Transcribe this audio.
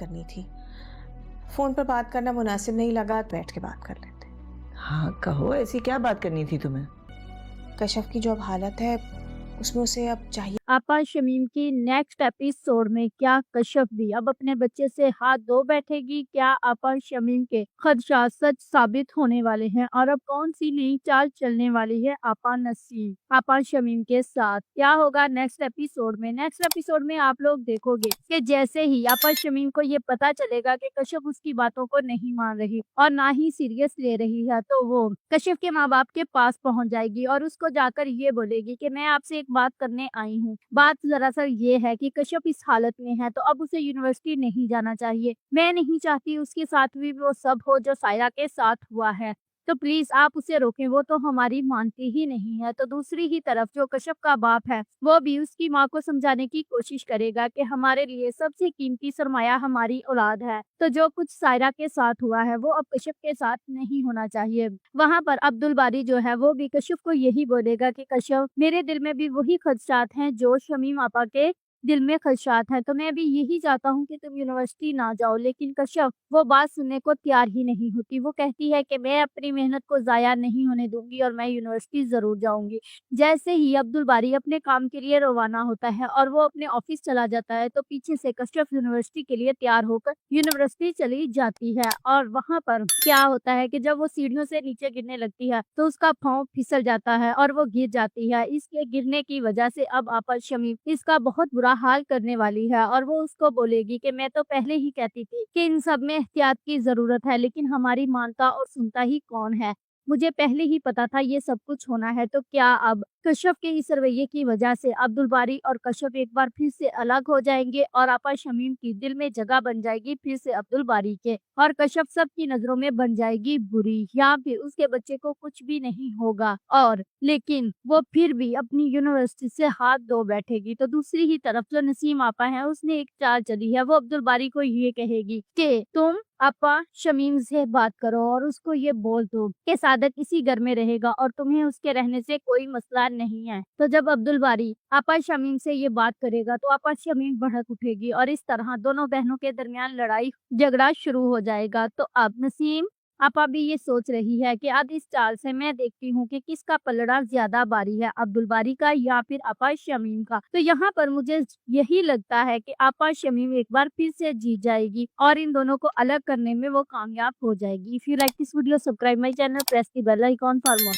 کرنی تھی. فون پر بات کرنا مناسب نہیں لگا، بیٹھ کے بات کر لیتے. ہاں کہو، ایسی کیا بات کرنی تھی تمہیں؟ کشف کی جو اب حالت ہے اس میں اسے اب چاہیے. آپا شمیم کی نیکسٹ ایپیسوڈ میں کیا کشف بھی اب اپنے بچے سے ہاتھ دھو بیٹھے گی؟ کیا آپا شمیم کے خدشات سچ ثابت ہونے والے ہیں؟ اور اب کون سی نئی چال چلنے والی ہے آپا نسیم آپا شمیم کے ساتھ؟ کیا ہوگا نیکسٹ ایپیسوڈ میں؟ نیکسٹ ایپیسوڈ میں آپ لوگ دیکھو گے کہ جیسے ہی آپا شمیم کو یہ پتا چلے گا کہ کشف اس کی باتوں کو نہیں مان رہی اور نہ ہی سیریس لے رہی ہے، تو وہ کشف کے ماں باپ کے پاس پہنچ جائے گی اور اس کو جا کر یہ بولے گی کہ میں آپ سے ایک بات کرنے آئی ہوں. بات دراصل یہ ہے کہ کشف اس حالت میں ہے تو اب اسے یونیورسٹی نہیں جانا چاہیے. میں نہیں چاہتی اس کے ساتھ بھی وہ سب ہو جو سائرہ کے ساتھ ہوا ہے، تو پلیز آپ اسے روکیں، وہ تو ہماری مانتی ہی نہیں ہے. تو دوسری ہی طرف جو کشف کا باپ ہے وہ بھی اس کی ماں کو سمجھانے کی کوشش کرے گا کہ ہمارے لیے سب سے قیمتی سرمایہ ہماری اولاد ہے، تو جو کچھ سائرہ کے ساتھ ہوا ہے وہ اب کشف کے ساتھ نہیں ہونا چاہیے. وہاں پر عبد الباری جو ہے وہ بھی کشف کو یہی بولے گا کہ کشف، میرے دل میں بھی وہی خدشات ہیں جو شمیم آپا کے دل میں خدشات ہیں، تو میں بھی یہی چاہتا ہوں کہ تم یونیورسٹی نہ جاؤ. لیکن کشف وہ بات سننے کو تیار ہی نہیں ہوتی. وہ کہتی ہے کہ میں اپنی محنت کو ضائع نہیں ہونے دوں گی اور میں یونیورسٹی ضرور جاؤں گی. جیسے ہی عبد الباری اپنے کام کے لیے روانہ ہوتا ہے اور وہ اپنے آفس چلا جاتا ہے تو پیچھے سے کشف یونیورسٹی کے لیے تیار ہو کر یونیورسٹی چلی جاتی ہے. اور وہاں پر کیا ہوتا ہے کہ جب وہ سیڑھیوں سے نیچے گرنے لگتی ہے تو اس کا پاؤں پھسل جاتا ہے اور وہ گر جاتی ہے. اس کے گرنے کی وجہ سے اب آپا شمیم اس کا بہت برا حال کرنے والی ہے اور وہ اس کو بولے گی کہ میں تو پہلے ہی کہتی تھی کہ ان سب میں احتیاط کی ضرورت ہے، لیکن ہماری مانتا اور سنتا ہی کون ہے؟ مجھے پہلے ہی پتا تھا یہ سب کچھ ہونا ہے. تو کیا اب کشف کے اس رویے کی وجہ سے عبد الباری اور کشف ایک بار پھر سے الگ ہو جائیں گے اور آپا شمیم کی دل میں جگہ بن جائے گی پھر سے عبد الباری کے، اور کشف سب کی نظروں میں بن جائے گی بری، یا پھر اس کے بچے کو کچھ بھی نہیں ہوگا اور لیکن وہ پھر بھی اپنی یونیورسٹی سے ہاتھ دھو بیٹھے گی؟ تو دوسری ہی طرف جو نسیم آپا ہے اس نے ایک چال چلی ہے، وہ عبد الباری کو یہ کہے گی کہ تم آپا شمیم سے بات کرو اور اس کو یہ بول دو کہ صادق اسی گھر میں رہے گا اور تمہیں اس کے رہنے سے کوئی مسئلہ نہیں ہے. تو جب عبد الباری آپا شمیم سے یہ بات کرے گا تو آپا شمیم بھڑک اٹھے گی اور اس طرح دونوں بہنوں کے درمیان لڑائی جھگڑا شروع ہو جائے گا. تو اب نسیم آپا بھی یہ سوچ رہی ہے کہ اب اس چال سے میں دیکھتی ہوں کہ کس کا پلڑا زیادہ باری ہے، عبد الباری کا یا پھر آپا شمیم کا. تو یہاں پر مجھے یہی لگتا ہے کہ آپا شمیم ایک بار پھر سے جیت جائے گی اور ان دونوں کو الگ کرنے میں وہ کامیاب ہو جائے گی. If you like this video, subscribe my channel, press the bell icon for more.